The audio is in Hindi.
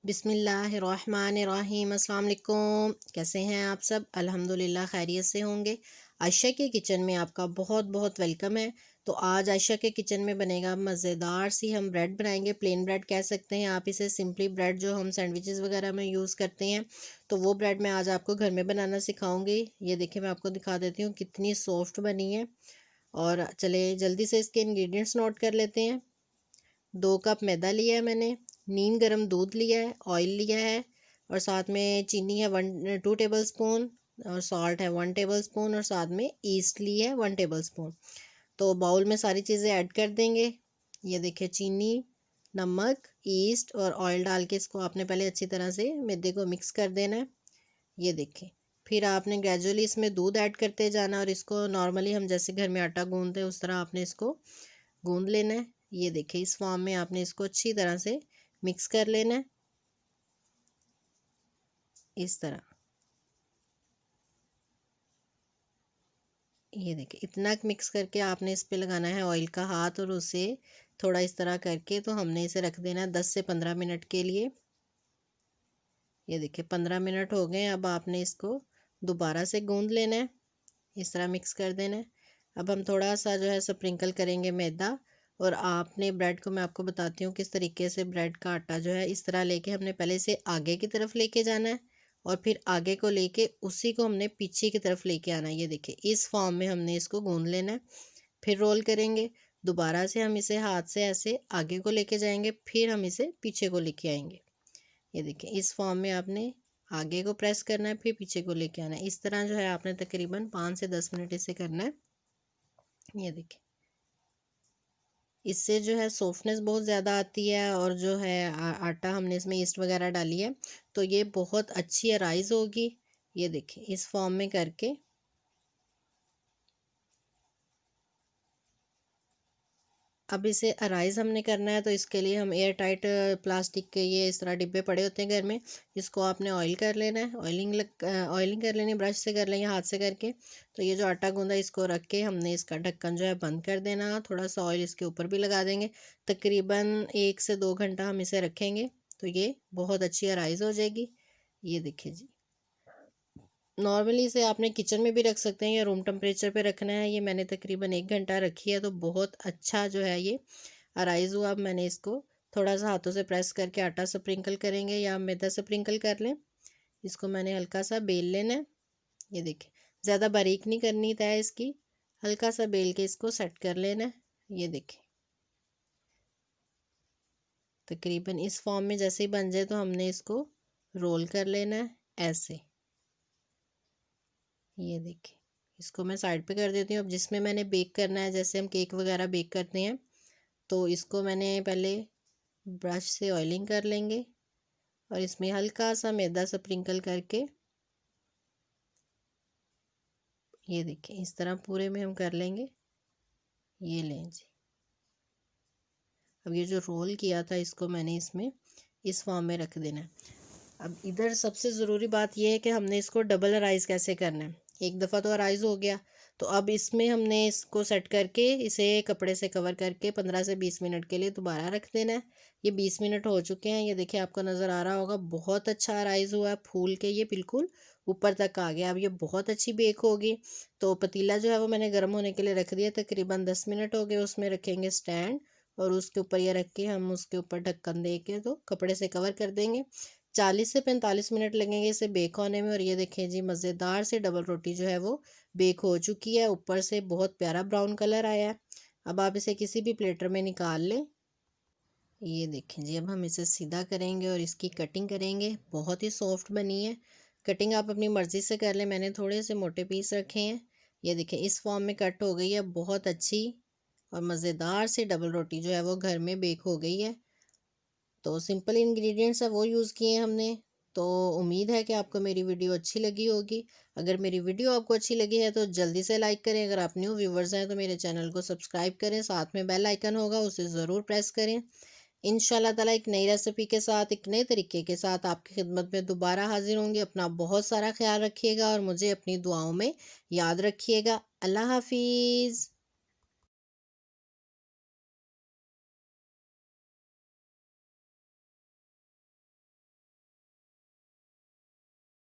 बिस्मिल्लाहिर्रहमानिर्रहीम। अस्सलाम वालेकुम। कैसे हैं आप सब? अल्हम्दुलिल्लाह खैरियत से होंगे। आयशा के किचन में आपका बहुत बहुत वेलकम है। तो आज आयशा के किचन में बनेगा मज़ेदार सी, हम ब्रेड बनाएंगे। प्लेन ब्रेड कह सकते हैं आप इसे, सिंपली ब्रेड जो हम सैंडविचेस वगैरह में यूज़ करते हैं। तो वो ब्रेड मैं आज आपको घर में बनाना सिखाऊंगी। ये देखिए, मैं आपको दिखा देती हूँ कितनी सॉफ्ट बनी है। और चले जल्दी से इसके इंग्रेडिएंट्स नोट कर लेते हैं। 2 कप मैदा लिया है मैंने, नीम गर्म दूध लिया है, ऑयल लिया है, और साथ में चीनी है 1-2 टेबल स्पून, और सॉल्ट है 1 टेबल स्पून, और साथ में ईस्ट ली है 1 टेबल स्पून। तो बाउल में सारी चीज़ें ऐड कर देंगे। ये देखिए, चीनी, नमक, ईस्ट और ऑयल डाल के इसको आपने पहले अच्छी तरह से मैदे को मिक्स कर देना है। ये देखिए, फिर आपने ग्रेजुअली इसमें दूध ऐड करते जाना, और इसको नॉर्मली हम जैसे घर में आटा गूंदते हैं उस तरह आपने इसको गूंद लेना है। ये देखिए, इस फॉर्म में आपने इसको अच्छी तरह से मिक्स कर लेना है, इस तरह। ये देखिए, इतना मिक्स करके आपने इस पे लगाना है ऑयल का हाथ, और उसे थोड़ा इस तरह करके तो हमने इसे रख देना है 10 से 15 मिनट के लिए। ये देखिए, 15 मिनट हो गए। अब आपने इसको दोबारा से गूंद लेना है, इस तरह मिक्स कर देना है। अब हम थोड़ा सा जो है स्प्रिंकल करेंगे मैदा, और आपने ब्रेड को, मैं आपको बताती हूँ किस तरीके से ब्रेड का आटा जो है इस तरह लेके हमने पहले इसे आगे की तरफ लेके जाना है, और फिर आगे को लेके उसी को हमने पीछे की तरफ लेके आना है। ये देखिए, इस फॉर्म में हमने इसको गूंद लेना है। फिर रोल करेंगे, दोबारा से हम इसे हाथ से ऐसे आगे को लेके जाएंगे, फिर हम इसे पीछे को लेके आएंगे। ये देखिए, इस फॉर्म में आपने आगे को प्रेस करना है, फिर पीछे को लेके आना है। इस तरह जो है आपने तकरीबन 5 से 10 मिनट इसे करना है। ये देखिए, इससे जो है सॉफ्टनेस बहुत ज़्यादा आती है, और जो है आटा हमने इसमें ईस्ट वगैरह डाली है, तो ये बहुत अच्छी राइस होगी। ये देखिए, इस फॉर्म में करके अब इसे अराइज़ हमने करना है। तो इसके लिए हम एयर टाइट प्लास्टिक के ये इस तरह डिब्बे पड़े होते हैं घर में, इसको आपने ऑयल कर लेना है। ऑयलिंग कर लेनी, ब्रश से कर लें या हाथ से करके। तो ये जो आटा गूंदा इसको रख के हमने इसका ढक्कन जो है बंद कर देना। थोड़ा सा ऑयल इसके ऊपर भी लगा देंगे। तकरीबन 1 से 2 घंटा हम इसे रखेंगे, तो ये बहुत अच्छी अराइज़ हो जाएगी। ये देखिए जी, नॉर्मली इसे आपने किचन में भी रख सकते हैं या रूम टेम्परेचर पे रखना है। ये मैंने तकरीबन 1 घंटा रखी है, तो बहुत अच्छा जो है ये अराइज़ हुआ। अब मैंने इसको थोड़ा सा हाथों से प्रेस करके आटा स्प्रिंकल करेंगे, या मैदा स्प्रिंकल कर लें। इसको मैंने हल्का सा बेल लेना है। ये देखिए, ज़्यादा बारीक नहीं करनी तय इसकी, हल्का सा बेल के इसको सेट कर लेना है। ये देखिए, तकरीबन इस फॉर्म में जैसे ही बन जाए तो हमने इसको रोल कर लेना है ऐसे। ये देखिए, इसको मैं साइड पे कर देती हूँ। अब जिसमें मैंने बेक करना है, जैसे हम केक वगैरह बेक करते हैं, तो इसको मैंने पहले ब्रश से ऑयलिंग कर लेंगे, और इसमें हल्का सा मैदा स्प्रिंकल करके ये देखिए इस तरह पूरे में हम कर लेंगे। ये लें जी, अब ये जो रोल किया था इसको मैंने इसमें इस फॉर्म में रख देना है। अब इधर सबसे ज़रूरी बात यह है कि हमने इसको डबल राइस कैसे करना है। एक दफ़ा तो राइस हो गया, तो अब इसमें हमने इसको सेट करके इसे कपड़े से कवर करके 15 से 20 मिनट के लिए दोबारा रख देना है। ये 20 मिनट हो चुके हैं। ये देखिए, आपको नज़र आ रहा होगा बहुत अच्छा राइस हुआ है, फूल के ये बिल्कुल ऊपर तक आ गया। अब ये बहुत अच्छी बेक होगी। तो पतीला जो है वो मैंने गर्म होने के लिए रख दिया। तकरीबन 10 मिनट हो गए। उसमें रखेंगे स्टैंड, और उसके ऊपर ये रख के हम उसके ऊपर ढक्कन दे के तो कपड़े से कवर कर देंगे। 40 से 45 मिनट लगेंगे इसे बेक होने में। और ये देखें जी, मज़ेदार से डबल रोटी जो है वो बेक हो चुकी है। ऊपर से बहुत प्यारा ब्राउन कलर आया है। अब आप इसे किसी भी प्लेटर में निकाल लें। ये देखें जी, अब हम इसे सीधा करेंगे और इसकी कटिंग करेंगे। बहुत ही सॉफ्ट बनी है। कटिंग आप अपनी मर्ज़ी से कर लें, मैंने थोड़े से मोटे पीस रखे हैं। ये देखें, इस फॉर्म में कट हो गई है। बहुत अच्छी और मज़ेदार से डबल रोटी जो है वो घर में बेक हो गई है। तो सिंपल इंग्रेडिएंट्स है वो यूज़ किए हैं हमने। तो उम्मीद है कि आपको मेरी वीडियो अच्छी लगी होगी। अगर मेरी वीडियो आपको अच्छी लगी है तो जल्दी से लाइक करें। अगर आप न्यू व्यूवर्स हैं तो मेरे चैनल को सब्सक्राइब करें, साथ में बेल आइकन होगा उसे ज़रूर प्रेस करें। इंशाल्लाह ताला एक नई रेसिपी के साथ, एक नए तरीके के साथ आपकी खिदमत में दोबारा हाजिर होंगी। अपना बहुत सारा ख्याल रखिएगा और मुझे अपनी दुआओं में याद रखिएगा। अल्लाह हाफिज़।